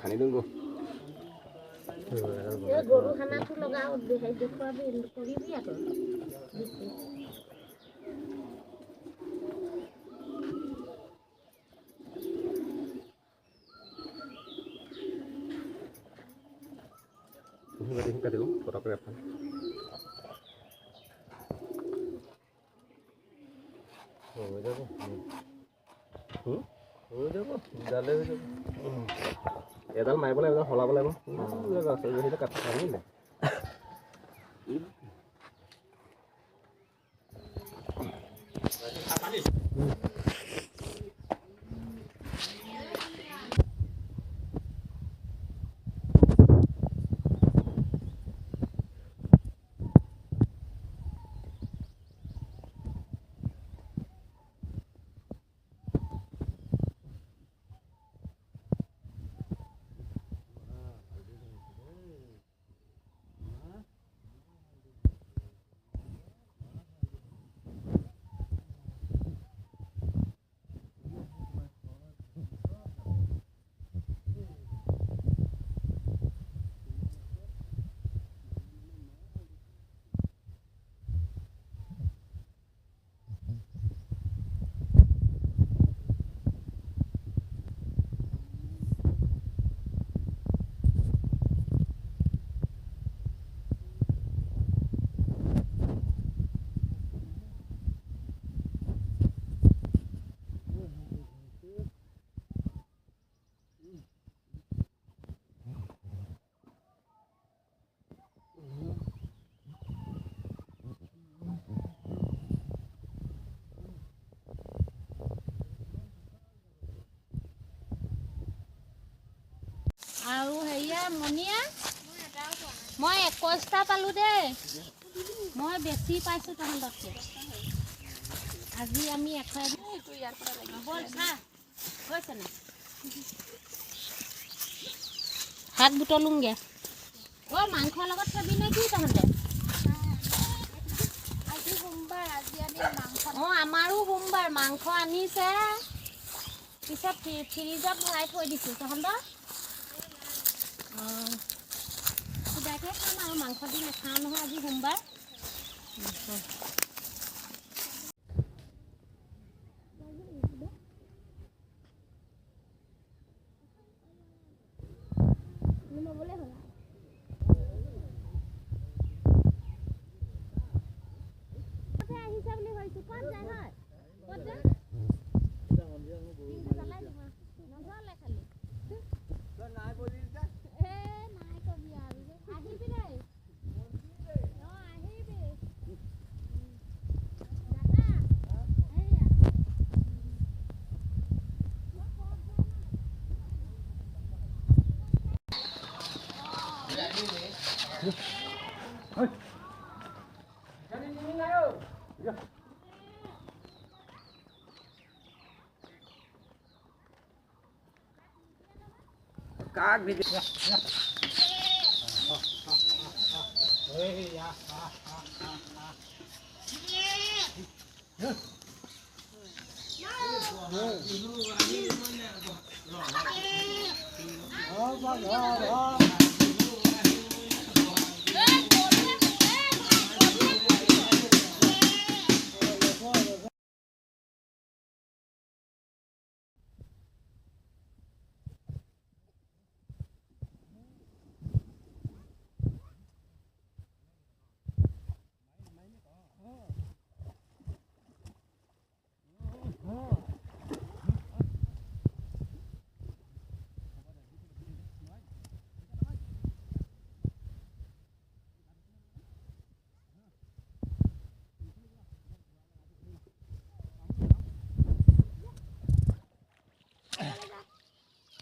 খানি দিওঁ গো গৰু খানাটো লগাও দেখুৱাবি কৰিবি আকৌ কাটি লওঁ পটককৈ এফাল হৈ যাব জালে হৈ যাব এডাল মাৰিব লাগিব সলাব লাগিব কাটি আনিলে আৰু হেৰিয়া মনিয়া মই 21টা পালো দেই মই বেছি পাইছো তহঁততকে আজি আমি শাক বুটলোংগে মাংসৰ লগত খাবি নে কি তহঁতে আজি সোমবাৰ আজি আমি মাংস আমাৰো সোমবাৰ মাংস আনিছে পিছত ফ্ৰিজত ভৰাই থৈ দিছো তহঁতৰ সুদাকে খাম আৰু মাংস দি নাখাওঁ নহয় আজি সোমবাৰ আহিছে বুলি ভাবিছো ক'ত যায় হয় ক'ত যায় নধৰলে খালি নাই বলি নাই কবি আৰু আহিবি দেই আহিবি काग भी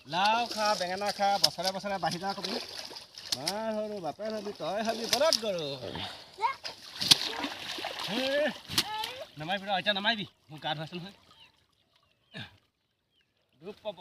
লাও খা বেঙেনা খা বছৰে বছৰে বাঢ়ি যা কবি মাৰ সৰু বাপে ভাবি তই ভাবি বলত গৰু নামাৰিবি এতিয়া নামাৰিবি মোৰ গা ধুৱাইছো নহয় দুখ পাব